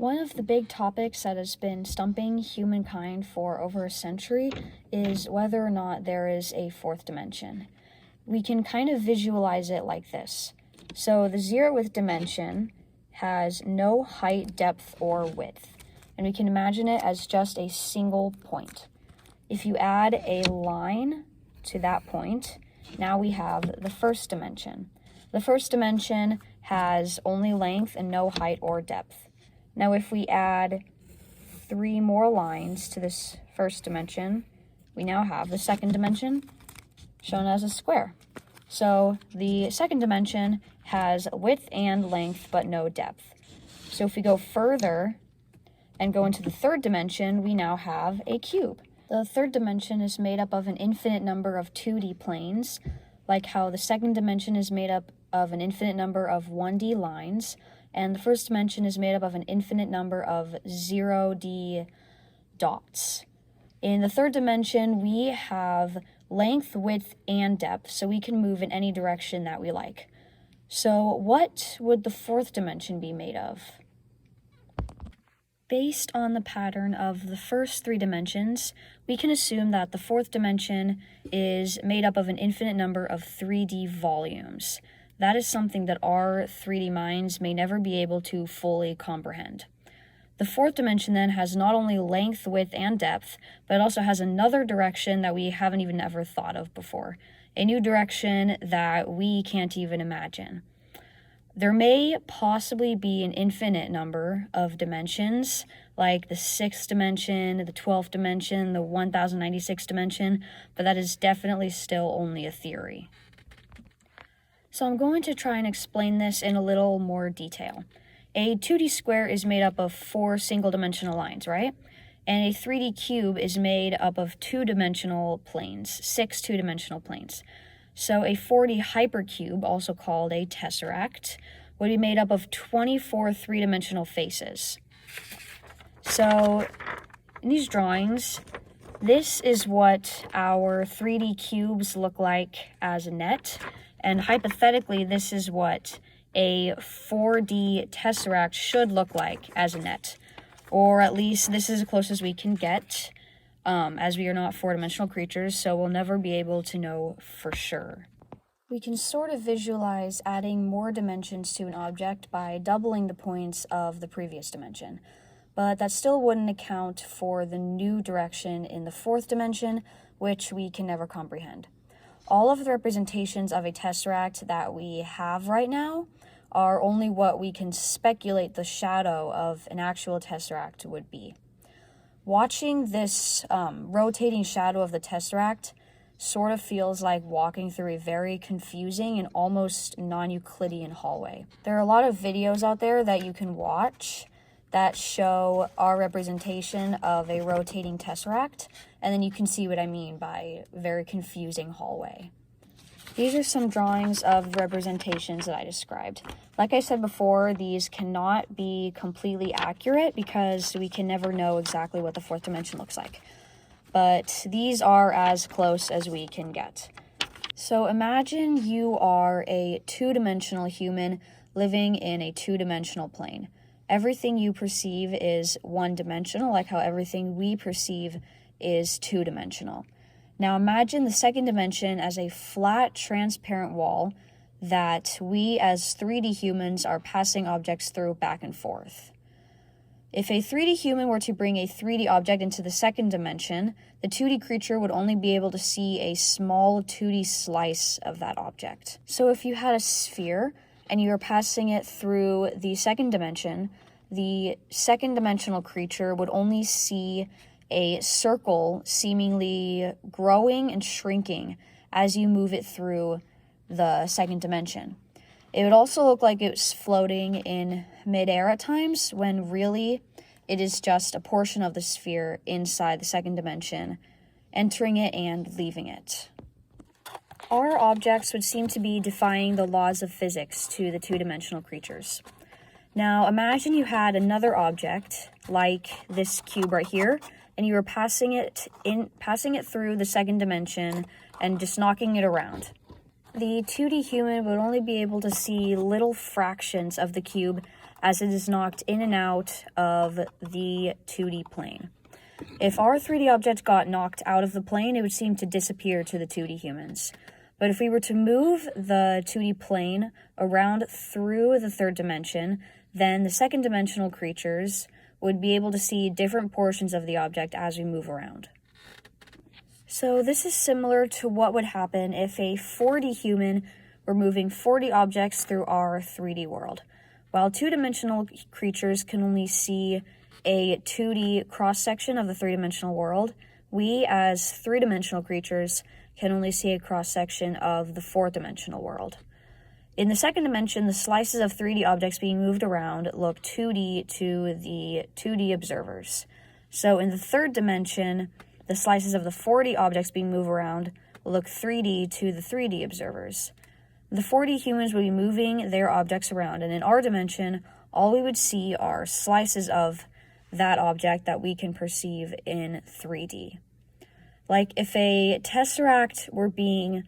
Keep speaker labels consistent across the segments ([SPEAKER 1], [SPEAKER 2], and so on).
[SPEAKER 1] One of the big topics that has been stumping humankind for over a century is whether or not there is a fourth dimension. We can kind of visualize it like this. So the zeroth dimension has no height, depth, or width, and we can imagine it as just a single point. If you add a line to that point, now we have the first dimension. The first dimension has only length and no height or depth. Now if we add 3 more lines to this first dimension, we now have the second dimension shown as a square. So the second dimension has width and length but no depth. So if we go further and go into the third dimension, we now have a cube. The third dimension is made up of an infinite number of 2D planes, like how the second dimension is made up of an infinite number of 1D lines, and the first dimension is made up of an infinite number of 0D dots. In the third dimension, we have length, width, and depth, so we can move in any direction that we like. So what would the fourth dimension be made of? Based on the pattern of the first 3 dimensions, we can assume that the fourth dimension is made up of an infinite number of 3D volumes. That is something that our 3D minds may never be able to fully comprehend. The fourth dimension then has not only length, width, and depth, but it also has another direction that we haven't even ever thought of before, a new direction that we can't even imagine. There may possibly be an infinite number of dimensions, like the 6th dimension, the 12th dimension, the 1096th dimension, but that is definitely still only a theory. So I'm going to try and explain this in a little more detail. A 2D square is made up of 4 single-dimensional lines, right? And a 3D cube is made up of 2-dimensional planes, 6 2-dimensional planes. So a 4D hypercube, also called a tesseract, would be made up of 24 3-dimensional faces. So in these drawings, this is what our 3D cubes look like as a net, and hypothetically, this is what a 4D tesseract should look like as a net, or at least this is as close as we can get, as we are not 4-dimensional creatures, so we'll never be able to know for sure. We can sort of visualize adding more dimensions to an object by doubling the points of the previous dimension, but that still wouldn't account for the new direction in the fourth dimension, which we can never comprehend. All of the representations of a tesseract that we have right now are only what we can speculate the shadow of an actual tesseract would be. Watching this rotating shadow of the tesseract sort of feels like walking through a very confusing and almost non-Euclidean hallway. There are a lot of videos out there that you can watch that show our representation of a rotating tesseract, and then you can see what I mean by very confusing hallway. These are some drawings of the representations that I described. Like I said before, these cannot be completely accurate because we can never know exactly what the fourth dimension looks like. But these are as close as we can get. So imagine you are a 2-dimensional human living in a 2-dimensional plane. Everything you perceive is 1-dimensional, like how everything we perceive is 2-dimensional. Now imagine the second dimension as a flat, transparent wall that we as 3D humans are passing objects through back and forth. If a 3D human were to bring a 3D object into the second dimension, the 2D creature would only be able to see a small 2D slice of that object. So if you had a sphere and you were passing it through the second dimension, the second dimensional creature would only see a circle seemingly growing and shrinking as you move it through the second dimension. It would also look like it was floating in midair at times, when really it is just a portion of the sphere inside the second dimension, entering it and leaving it. Our objects would seem to be defying the laws of physics to the 2-dimensional creatures. Now imagine you had another object, like this cube right here, and you were passing it through the second dimension and just knocking it around. The 2D human would only be able to see little fractions of the cube as it is knocked in and out of the 2D plane. If our 3D object got knocked out of the plane, it would seem to disappear to the 2D humans. But if we were to move the 2D plane around through the third dimension, then the second dimensional creatures would be able to see different portions of the object as we move around. So this is similar to what would happen if a 4D human were moving 4D objects through our 3D world. While two-dimensional creatures can only see a 2D cross-section of the three-dimensional world, we, as three-dimensional creatures, can only see a cross-section of the fourth-dimensional world. In the second dimension, the slices of 3D objects being moved around look 2D to the 2D observers. So in the third dimension, the slices of the 4D objects being moved around look 3D to the 3D observers. The 4D humans would be moving their objects around, and in our dimension, all we would see are slices of that object that we can perceive in 3D. Like if a tesseract were being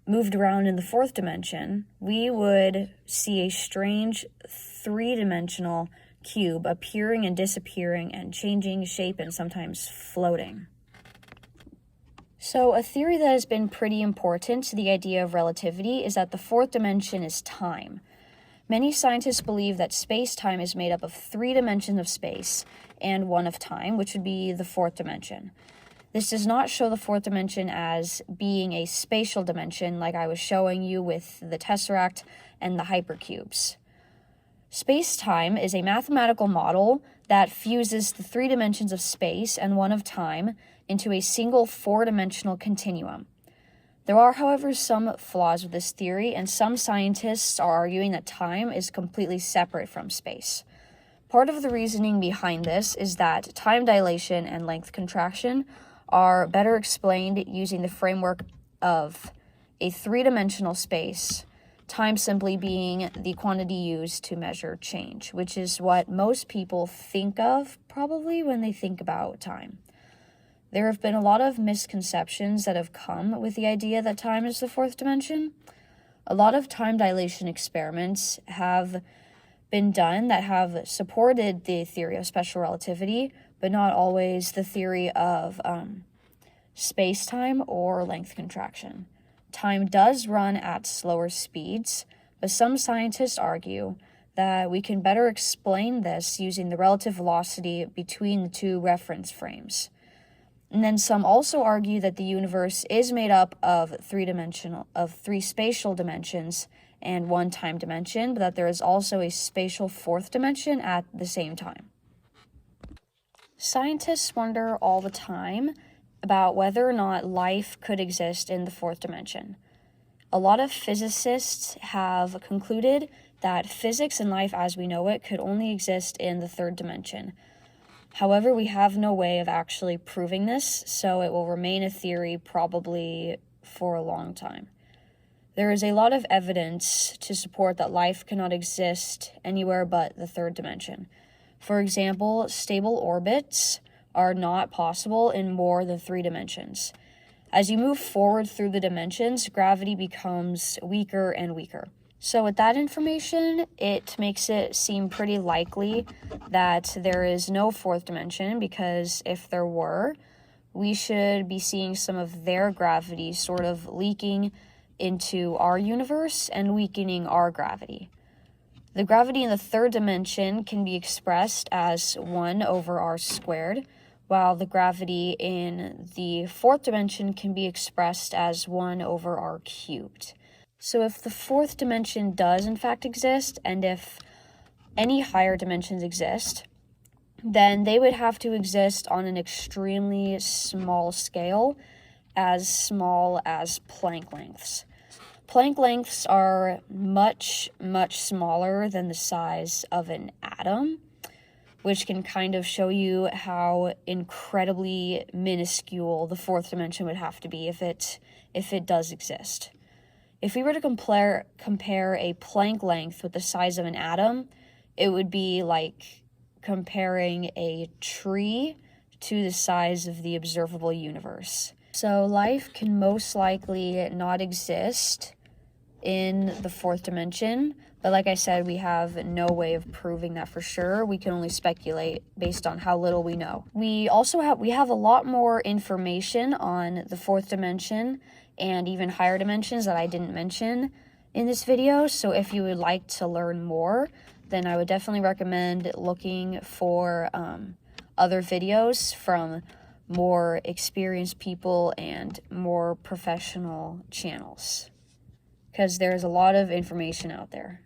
[SPEAKER 1] moved around in the fourth dimension, we would see a strange three-dimensional cube appearing and disappearing and changing shape and sometimes floating. So a theory that has been pretty important to the idea of relativity is that the fourth dimension is time. Many scientists believe that space-time is made up of 3 dimensions of space and 1 of time, which would be the fourth dimension. This does not show the fourth dimension as being a spatial dimension like I was showing you with the tesseract and the hypercubes. Space-time is a mathematical model that fuses the 3 dimensions of space and 1 of time into a single 4-dimensional continuum. There are, however, some flaws with this theory, and some scientists are arguing that time is completely separate from space. Part of the reasoning behind this is that time dilation and length contraction are better explained using the framework of a 3-dimensional space, time simply being the quantity used to measure change, which is what most people think of probably when they think about time. There have been a lot of misconceptions that have come with the idea that time is the fourth dimension. A lot of time dilation experiments have been done that have supported the theory of special relativity, but not always the theory of space-time or length contraction. Time does run at slower speeds, but some scientists argue that we can better explain this using the relative velocity between the 2 reference frames. And then some also argue that the universe is made up of 3 spatial dimensions and 1 time dimension, but that there is also a spatial fourth dimension at the same time. Scientists wonder all the time about whether or not life could exist in the fourth dimension. A lot of physicists have concluded that physics and life as we know it could only exist in the third dimension. However, we have no way of actually proving this, so it will remain a theory probably for a long time. There is a lot of evidence to support that life cannot exist anywhere but the third dimension. For example, stable orbits are not possible in more than 3 dimensions. As you move forward through the dimensions, gravity becomes weaker and weaker. So with that information, it makes it seem pretty likely that there is no fourth dimension, because if there were, we should be seeing some of their gravity sort of leaking into our universe and weakening our gravity. The gravity in the third dimension can be expressed as 1 over r squared, while the gravity in the fourth dimension can be expressed as 1 over r cubed. So if the fourth dimension does in fact exist, and if any higher dimensions exist, then they would have to exist on an extremely small scale, as small as Planck lengths. Planck lengths are much, much smaller than the size of an atom, which can kind of show you how incredibly minuscule the fourth dimension would have to be if it does exist. If we were to compare a Planck length with the size of an atom, it would be like comparing a tree to the size of the observable universe. So life can most likely not exist in the fourth dimension, But like I said, we have no way of proving that for sure. We can only speculate based on how little we know. We have a lot more information on the fourth dimension and even higher dimensions that I didn't mention in this video. So if you would like to learn more, then I would definitely recommend looking for other videos from more experienced people and more professional channels, because there's a lot of information out there.